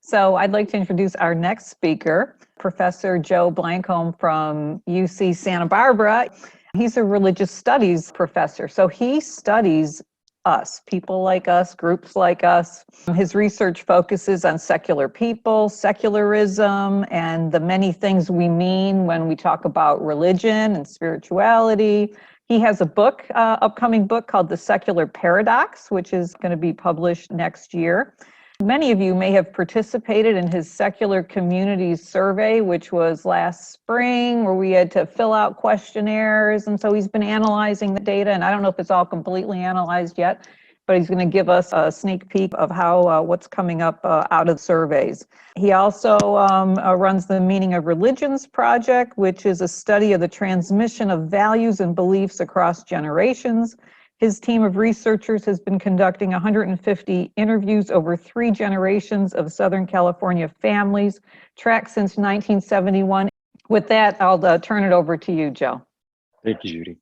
So I'd like to introduce our next speaker, Professor Joe Blankholm from UC Santa Barbara. He's a religious studies professor, so he studies us, people like us, groups like us. His research focuses on secular people, secularism, and the many things we mean when we talk about religion and spirituality. He has a book, upcoming book called The Secular Paradox, which is going to be published next year. Many of you may have participated in his Secular Communities Survey, which was last spring, where we had to fill out questionnaires. And so he's been analyzing the data, and I don't know if it's all completely analyzed yet, but he's going to give us a sneak peek of how what's coming up out of the surveys. He also runs the Meaning of Religions Project, which is a study of the transmission of values and beliefs across generations. His team of researchers has been conducting 150 interviews over 3 generations of Southern California families, tracked since 1971. With that, I'll turn it over to you, Joe. Thank you, Judy.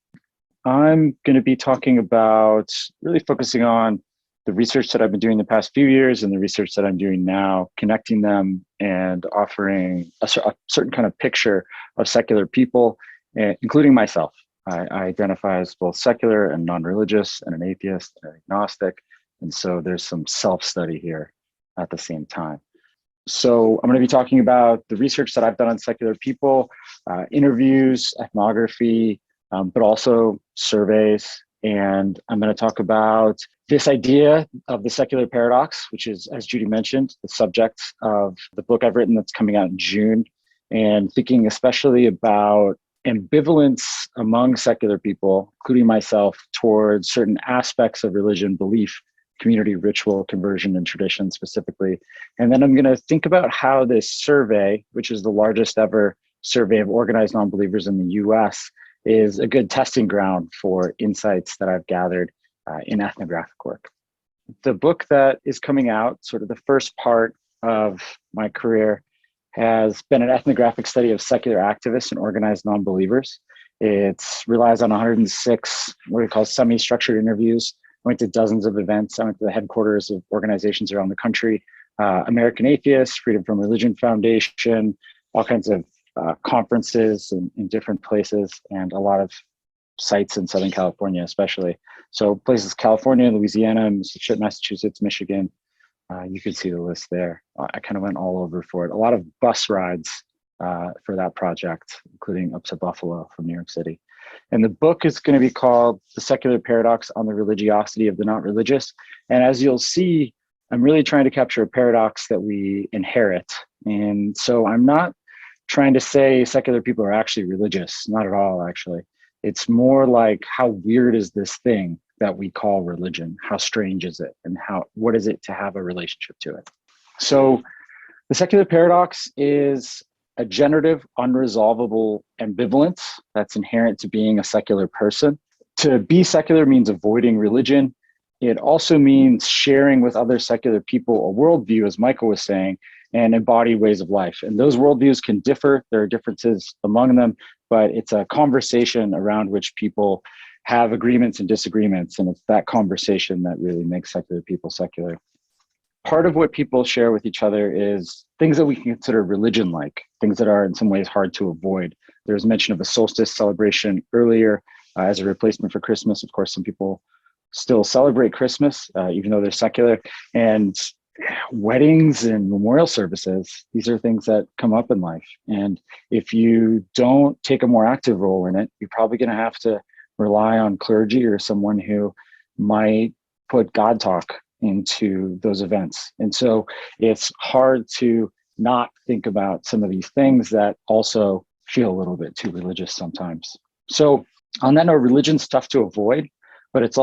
I'm going to be talking about really focusing on the research that I've been doing the past few years and the research that I'm doing now, connecting them and offering a certain kind of picture of secular people, including myself. I identify as both secular and non-religious and an atheist and agnostic. And so there's some self-study here at the same time. So I'm going to be talking about the research that I've done on secular people, interviews, ethnography, but also surveys. And I'm going to talk about this idea of the secular paradox, which is, as Judy mentioned, the subject of the book I've written that's coming out in June, and thinking especially about ambivalence among secular people, including myself, towards certain aspects of religion, belief, community, ritual, conversion, and tradition specifically. And then I'm going to think about how this survey, which is the largest ever survey of organized non-believers in the US, is a good testing ground for insights that I've gathered in ethnographic work. The book that is coming out, sort of the first part of my career, has been an ethnographic study of secular activists and organized non-believers. It relies on 106 what we call semi-structured interviews. I went to dozens of events. I went to the headquarters of organizations around the country, American Atheists, Freedom from Religion Foundation, all kinds of conferences in different places, and a lot of sites in Southern California, especially. So places California, Louisiana, Massachusetts, Michigan. You can see the list there. I kind of went all over for it. A lot of bus rides for that project, including up to Buffalo from New York City. And the book is going to be called The Secular Paradox on the Religiosity of the Not Religious. And as you'll see, I'm really trying to capture a paradox that we inherit. And so I'm not trying to say secular people are actually religious, not at all, actually. It's more like, how weird is this thing that we call religion? How strange is it? And what is it to have a relationship to it? So the secular paradox is a generative, unresolvable ambivalence that's inherent to being a secular person. To be secular means avoiding religion. It also means sharing with other secular people a worldview, as Michael was saying, and embody ways of life. And those worldviews can differ. There are differences among them, but it's a conversation around which people have agreements and disagreements. And it's that conversation that really makes secular people secular. Part of what people share with each other is things that we can consider religion-like, things that are in some ways hard to avoid. There was mention of a solstice celebration earlier as a replacement for Christmas. Of course, some people still celebrate Christmas, even though they're secular. And weddings and memorial services, these are things that come up in life. And if you don't take a more active role in it, you're probably going to have to rely on clergy or someone who might put God talk into those events. And so it's hard to not think about some of these things that also feel a little bit too religious sometimes. So on that note, religion's tough to avoid, but it's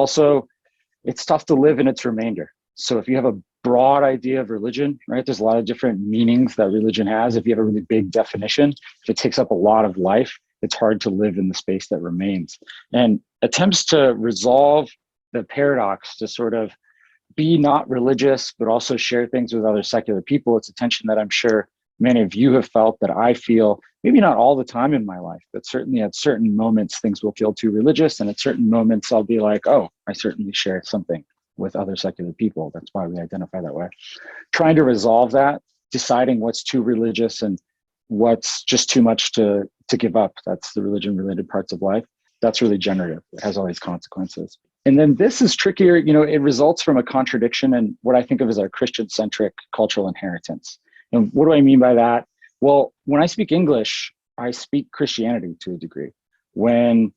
tough to live in its remainder. So if you have a broad idea of religion, right, there's a lot of different meanings that religion has. If you have a really big definition, if it takes up a lot of life, it's hard to live in the space that remains. And attempts to resolve the paradox, to sort of be not religious, but also share things with other secular people, it's a tension that I'm sure many of you have felt, that I feel, maybe not all the time in my life, but certainly at certain moments, things will feel too religious. And at certain moments, I'll be like, oh, I certainly share something with other secular people. That's why we identify that way. Trying to resolve that deciding what's too religious and what's just too much to give up. That's the religion related parts of life. That's really generative. It has all these consequences. And then this is trickier. It results from a contradiction and what I think of as our Christian-centric cultural inheritance. And what do I mean by that? Well, when I speak English, I speak Christianity to a degree. When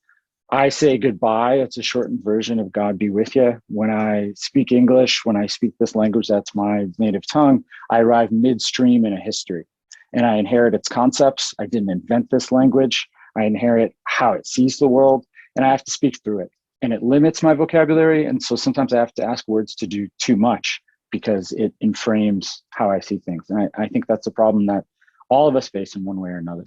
I say goodbye, it's a shortened version of God be with you. When I speak English, when I speak this language that's my native tongue, I arrive midstream in a history and I inherit its concepts. I didn't invent this language. I inherit how it sees the world and I have to speak through it. And it limits my vocabulary. And so sometimes I have to ask words to do too much because it inframes how I see things. And I think that's a problem that all of us face in one way or another.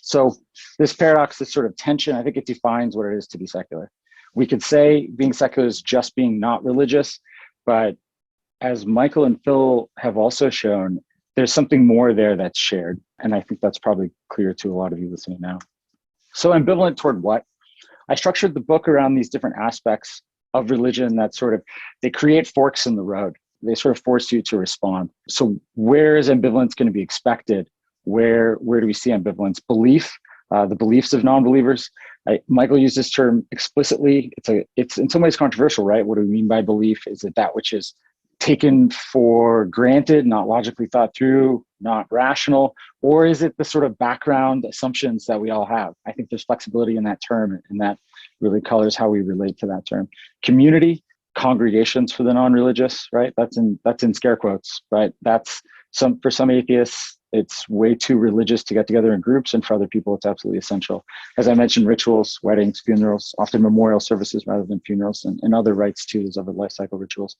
So this paradox, this sort of tension, I think it defines what it is to be secular. We could say being secular is just being not religious, but as Michael and Phil have also shown, there's something more there that's shared. And I think that's probably clear to a lot of you listening now. So ambivalent toward what? I structured the book around these different aspects of religion that they create forks in the road. They sort of force you to respond. So where is ambivalence going to be expected? Where do we see ambivalence? Belief, the beliefs of non-believers. Michael used this term explicitly. It's in some ways controversial, right? What do we mean by belief? Is it that which is taken for granted, not logically thought through, not rational? Or is it the sort of background assumptions that we all have? I think there's flexibility in that term, and that really colors how we relate to that term. Community, congregations for the non-religious, right? That's in scare quotes, right? For some atheists, it's way too religious to get together in groups, and for other people, it's absolutely essential. As I mentioned, rituals, weddings, funerals, often memorial services rather than funerals, and other rites too, there's other life cycle rituals.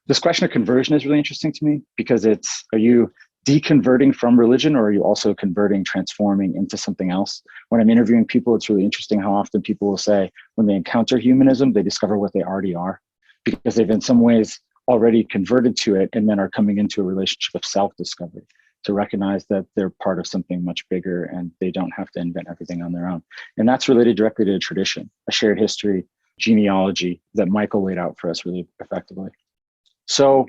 This question of conversion is really interesting to me because are you deconverting from religion, or are you also converting, transforming into something else? When I'm interviewing people, it's really interesting how often people will say when they encounter humanism, they discover what they already are because they've in some ways already converted to it and then are coming into a relationship of self-discovery to recognize that they're part of something much bigger and they don't have to invent everything on their own. And that's related directly to a tradition, a shared history, genealogy that Michael laid out for us really effectively. So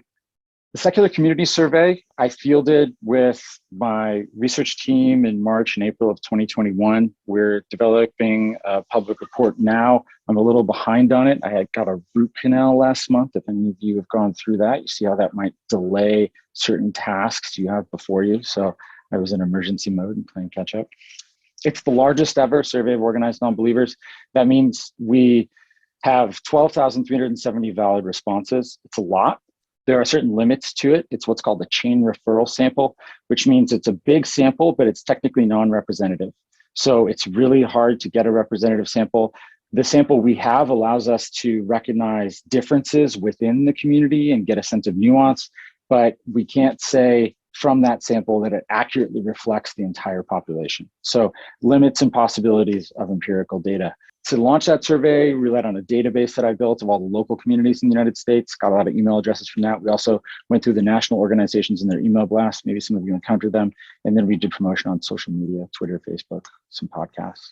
the Secular Community Survey, I fielded with my research team in March and April of 2021. We're developing a public report now. I'm a little behind on it. I had got a root canal last month. If any of you have gone through that, you see how that might delay certain tasks you have before you. So I was in emergency mode and playing catch up. It's the largest ever survey of organized non-believers. That means we have 12,370 valid responses. It's a lot. There are certain limits to it. It's what's called a chain referral sample, which means it's a big sample, but it's technically non-representative. So it's really hard to get a representative sample. The sample we have allows us to recognize differences within the community and get a sense of nuance, but we can't say from that sample that it accurately reflects the entire population. So limits and possibilities of empirical data. To launch that survey, we relied on a database that I built of all the local communities in the United States, got a lot of email addresses from that. We also went through the national organizations and their email blasts. Maybe some of you encountered them. And then we did promotion on social media, Twitter, Facebook, some podcasts.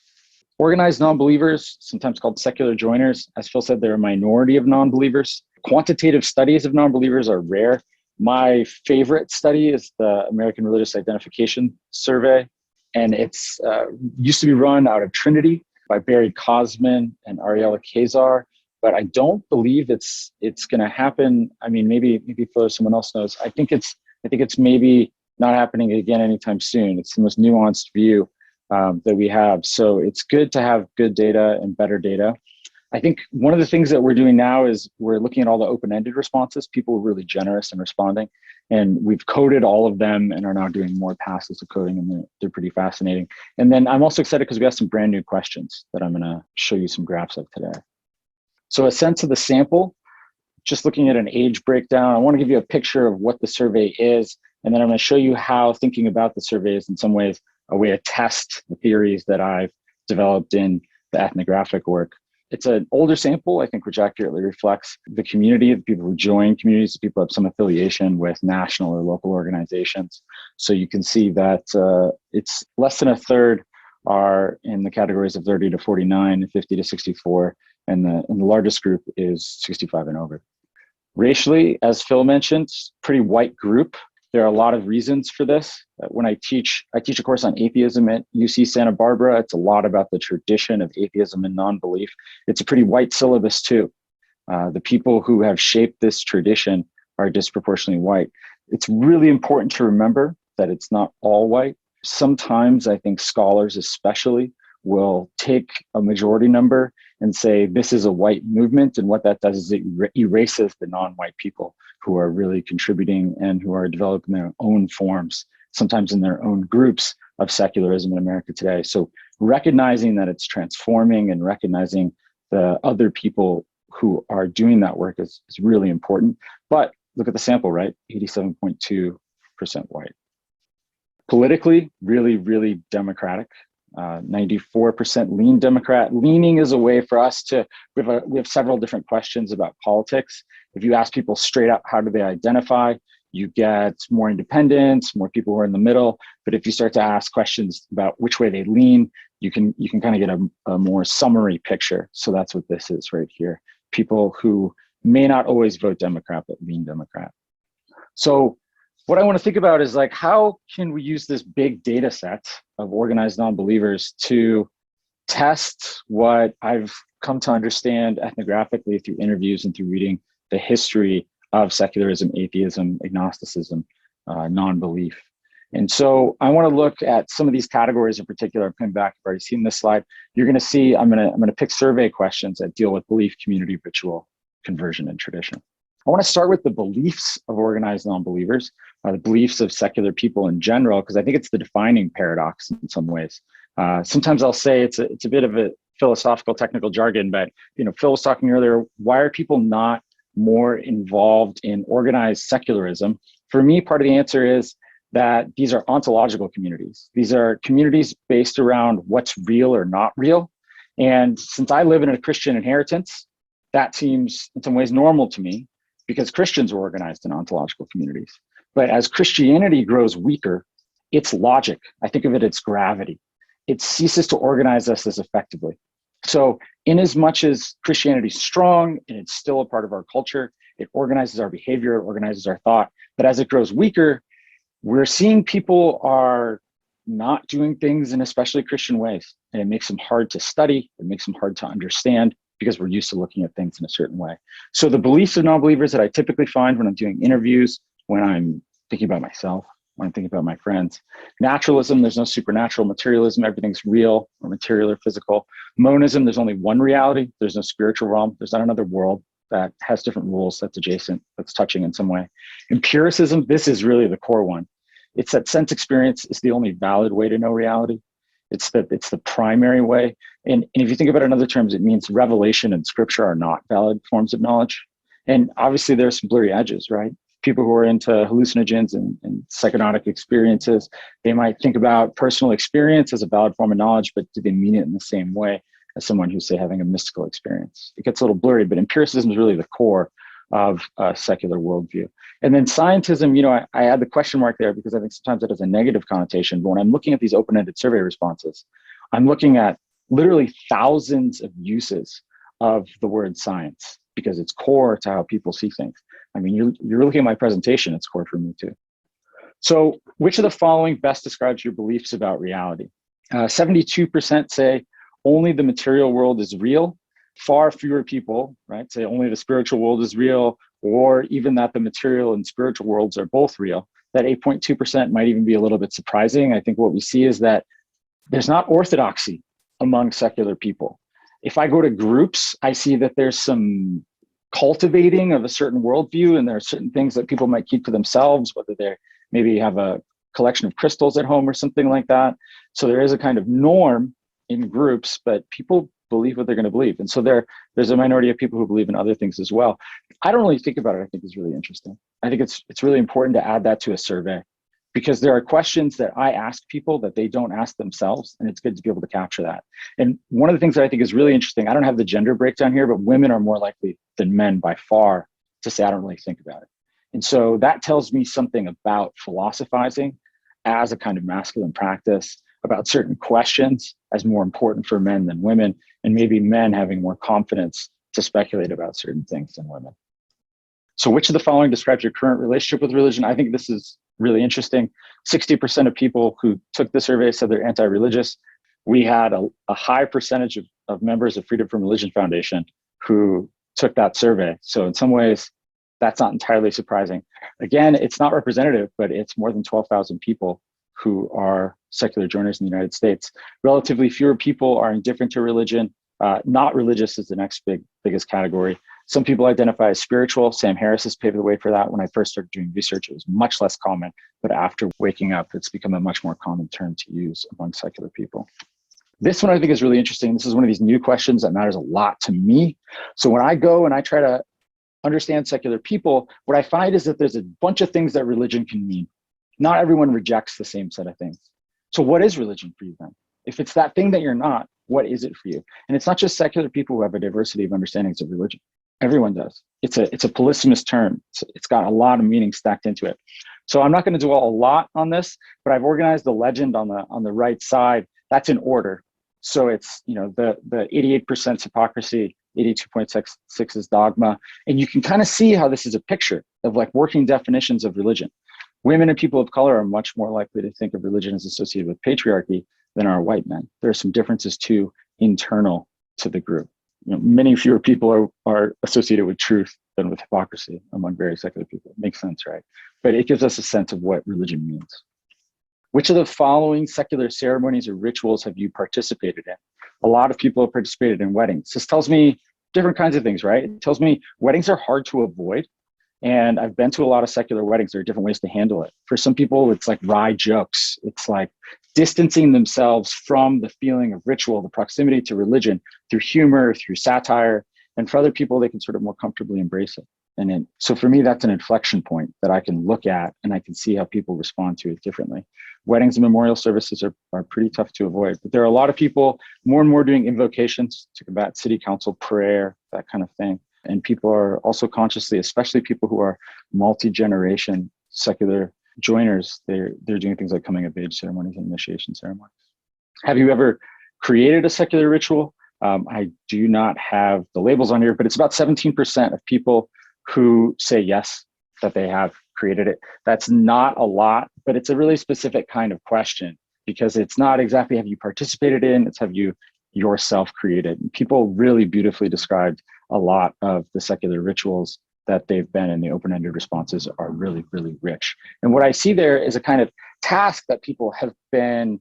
Organized non-believers, sometimes called secular joiners. As Phil said, they're a minority of non-believers. Quantitative studies of non-believers are rare. My favorite study is the American Religious Identification Survey. And it's used to be run out of Trinity by Barry Cosman and Ariella Kazar, but I don't believe it's going to happen. I mean, maybe for someone else knows. I think it's maybe not happening again anytime soon. It's the most nuanced view that we have. So it's good to have good data and better data. I think one of the things that we're doing now is we're looking at all the open-ended responses. People were really generous in responding, and we've coded all of them and are now doing more passes of coding, and they're pretty fascinating. And then I'm also excited because we have some brand new questions that I'm going to show you some graphs of today. So a sense of the sample, just looking at an age breakdown, I want to give you a picture of what the survey is, and then I'm going to show you how thinking about the survey is in some ways a way to test the theories that I've developed in the ethnographic work. It's an older sample, I think, which accurately reflects the community, the people who join communities, the people who have some affiliation with national or local organizations. So you can see that it's less than a third are in the categories of 30 to 49, 50 to 64, and the largest group is 65 and over. Racially, as Phil mentioned, pretty white group. There are a lot of reasons for this. When I teach a course on atheism at UC Santa Barbara. It's a lot about the tradition of atheism and non-belief. It's a pretty white syllabus too. The people who have shaped this tradition are disproportionately white. It's really important to remember that it's not all white. Sometimes I think scholars especially will take a majority number and say this is a white movement, and what that does is it erases the non-white people who are really contributing and who are developing their own forms, sometimes in their own groups, of secularism in America today. So recognizing that it's transforming and recognizing the other people who are doing that work is really important. But look at the sample, right? 87.2% white. Politically, really, really democratic. 94% lean Democrat. Leaning is a way for us to, we have several different questions about politics. If you ask people straight up, how do they identify? You get more independents, more people who are in the middle. But if you start to ask questions about which way they lean, you can kind of get a more summary picture. So that's what this is right here. People who may not always vote Democrat, but lean Democrat. So what I want to think about is like, how can we use this big data set of organized non-believers to test what I've come to understand ethnographically through interviews and through reading the history of secularism, atheism, agnosticism, non-belief. And so I want to look at some of these categories in particular. I'm coming back, I've already seen this slide. You're going to see, I'm going to pick survey questions that deal with belief, community, ritual, conversion, and tradition. I want to start with the beliefs of organized non-believers, the beliefs of secular people in general, because I think it's the defining paradox in some ways. Sometimes I'll say it's a bit of a philosophical, technical jargon, but Phil was talking earlier, why are people not more involved in organized secularism? For me, part of the answer is that these are ontological communities. These are communities based around what's real or not real. And since I live in a Christian inheritance, that seems in some ways normal to me, because Christians were organized in ontological communities. But as Christianity grows weaker, its logic, I think of it as gravity, it ceases to organize us as effectively. So in as much as Christianity is strong and it's still a part of our culture, it organizes our behavior, it organizes our thought. But as it grows weaker, we're seeing people are not doing things in especially Christian ways. And it makes them hard to study, it makes them hard to understand, because we're used to looking at things in a certain way. So the beliefs of non-believers that I typically find when I'm doing interviews, when I'm thinking about myself, when I'm thinking about my friends: naturalism, there's no supernatural; materialism, everything's real or material or physical; monism, there's only one reality, there's no spiritual realm, there's not another world that has different rules, that's adjacent, that's touching in some way; empiricism, this is really the core one. It's that sense experience is the only valid way to know reality. It's the primary way. And if you think about it in other terms, it means revelation and scripture are not valid forms of knowledge. And obviously there's some blurry edges, right? People who are into hallucinogens and psychonautic experiences, they might think about personal experience as a valid form of knowledge, but do they mean it in the same way as someone who's, say, having a mystical experience? It gets a little blurry, but empiricism is really the core of a secular worldview. And then scientism, I add the question mark there because I think sometimes it has a negative connotation. But when I'm looking at these open-ended survey responses, I'm looking at literally thousands of uses of the word science because it's core to how people see things. I mean, you're looking at my presentation, it's core for me too. So which of the following best describes your beliefs about reality? 72% say only the material world is real. Far fewer people, right, say only the spiritual world is real, or even that the material and spiritual worlds are both real. That 8.2% might even be a little bit surprising. I think what we see is that there's not orthodoxy among secular people. If I go to groups, I see that there's some cultivating of a certain worldview, and there are certain things that people might keep to themselves, whether they maybe have a collection of crystals at home or something like that. So there is a kind of norm in groups, but people believe what they're going to believe. And so there's a minority of people who believe in other things as well. I don't really think about it. I think it's really interesting. I think it's really important to add that to a survey, because there are questions that I ask people that they don't ask themselves, and it's good to be able to capture that. And one of the things that I think is really interesting, I don't have the gender breakdown here, but women are more likely than men by far to say, I don't really think about it. And so that tells me something about philosophizing as a kind of masculine practice, about certain questions as more important for men than women, and maybe men having more confidence to speculate about certain things than women. So which of the following describes your current relationship with religion? I think this is really interesting. 60% of people who took the survey said they're anti-religious. We had a high percentage of members of Freedom from Religion Foundation who took that survey. So in some ways, that's not entirely surprising. Again, it's not representative, but it's more than 12,000 people who are secular joiners in the United States. Relatively fewer people are indifferent to religion. Not religious is the next biggest category. Some people identify as spiritual. Sam Harris has paved the way for that. When I first started doing research, it was much less common, but after waking up, it's become a much more common term to use among secular people. This one I think is really interesting. This is one of these new questions that matters a lot to me. So when I go and I try to understand secular people, what I find is that there's a bunch of things that religion can mean. Not everyone rejects the same set of things. So what is religion for you then? If it's that thing that you're not, what is it for you? And it's not just secular people who have a diversity of understandings of religion. Everyone does. It's a polysemous term. It's got a lot of meaning stacked into it. So I'm not going to do a lot on this, but I've organized the legend on the right side. That's in order. So it's, the 88% hypocrisy, 82.6 is dogma. And you can kind of see how this is a picture of like working definitions of religion. Women and people of color are much more likely to think of religion as associated with patriarchy than are white men. There are some differences too internal to the group. Many fewer people are associated with truth than with hypocrisy among very secular people. It makes sense, right? But it gives us a sense of what religion means. Which of the following secular ceremonies or rituals have you participated in? A lot of people have participated in weddings. This tells me different kinds of things, right? It tells me weddings are hard to avoid. And I've been to a lot of secular weddings. There are different ways to handle it. For some people, it's like wry jokes. It's like distancing themselves from the feeling of ritual, the proximity to religion through humor, through satire. And for other people, they can sort of more comfortably embrace it. So for me, that's an inflection point that I can look at and I can see how people respond to it differently. Weddings and memorial services are pretty tough to avoid, but there are a lot of people more and more doing invocations to combat city council prayer, that kind of thing. And people are also consciously, especially people who are multi-generation secular joiners, they're doing things like coming of age ceremonies and initiation ceremonies. Have you ever created a secular ritual? I do not have the labels on here, but it's about 17% of people who say yes, that they have created it. That's not a lot, but it's a really specific kind of question because it's not exactly have you participated in, it's have you yourself created. And people really beautifully described a lot of the secular rituals that they've been in. The open-ended responses are really, really rich. And what I see there is a kind of task that people have been,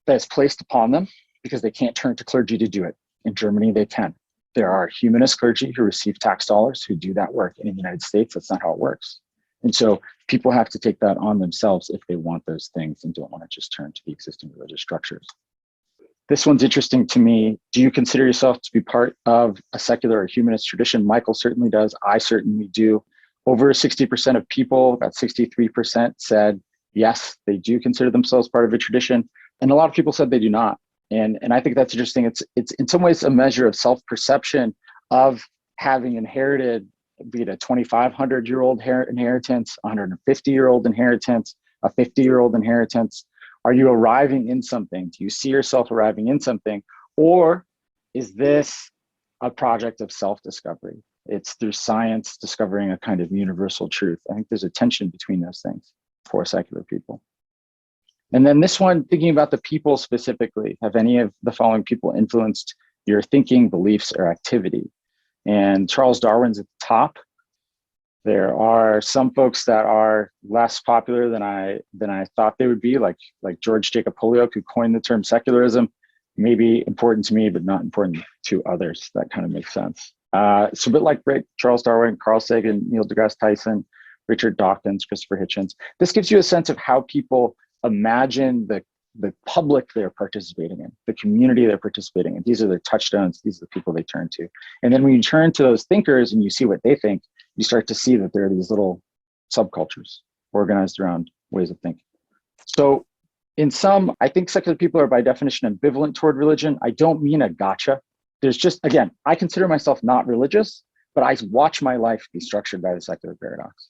that's placed upon them because they can't turn to clergy to do it. In Germany, they can. There are humanist clergy who receive tax dollars who do that work. And in the United States, that's not how it works. And so people have to take that on themselves if they want those things and don't want to just turn to the existing religious structures. This one's interesting to me. Do you consider yourself to be part of a secular or humanist tradition? Michael certainly does. I certainly do. Over 60% of people, about 63% said, yes, they do consider themselves part of a tradition. And a lot of people said they do not. And I think that's interesting. It's in some ways a measure of self-perception of having inherited, be it a 2,500-year-old inheritance, a 150-year-old inheritance, a 50-year-old inheritance. Are you arriving in something? Do you see yourself arriving in something? Or is this a project of self-discovery? It's through science discovering a kind of universal truth. I think there's a tension between those things for secular people. And then this one, thinking about the people specifically, have any of the following people influenced your thinking, beliefs, or activity? And Charles Darwin's at the top. There are some folks that are less popular than I thought they would be, like George Jacob Holyoake, who coined the term secularism. Maybe important to me, but not important to others. That kind of makes sense. So a bit like Charles Darwin, Carl Sagan, Neil deGrasse Tyson, Richard Dawkins, Christopher Hitchens. This gives you a sense of how people imagine the public they're participating in, the community they're participating in. These are their touchstones. These are the people they turn to. And then when you turn to those thinkers and you see what they think, you start to see that there are these little subcultures organized around ways of thinking. So in sum, I think secular people are by definition ambivalent toward religion. I don't mean a gotcha. There's just, again, I consider myself not religious, but I watch my life be structured by the secular paradox.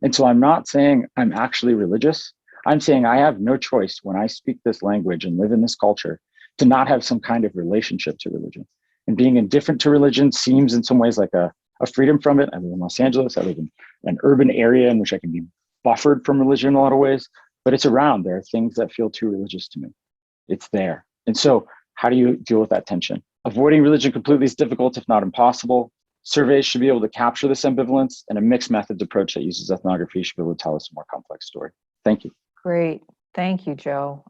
And so I'm not saying I'm actually religious. I'm saying I have no choice when I speak this language and live in this culture to not have some kind of relationship to religion. And being indifferent to religion seems in some ways like a freedom from it. I live in Los Angeles. I live in an urban area in which I can be buffered from religion in a lot of ways, but it's around. There are things that feel too religious to me. It's there. And so how do you deal with that tension? Avoiding religion completely is difficult, if not impossible. Surveys should be able to capture this ambivalence, and a mixed methods approach that uses ethnography should be able to tell us a more complex story. Thank you. Great. Thank you, Joe.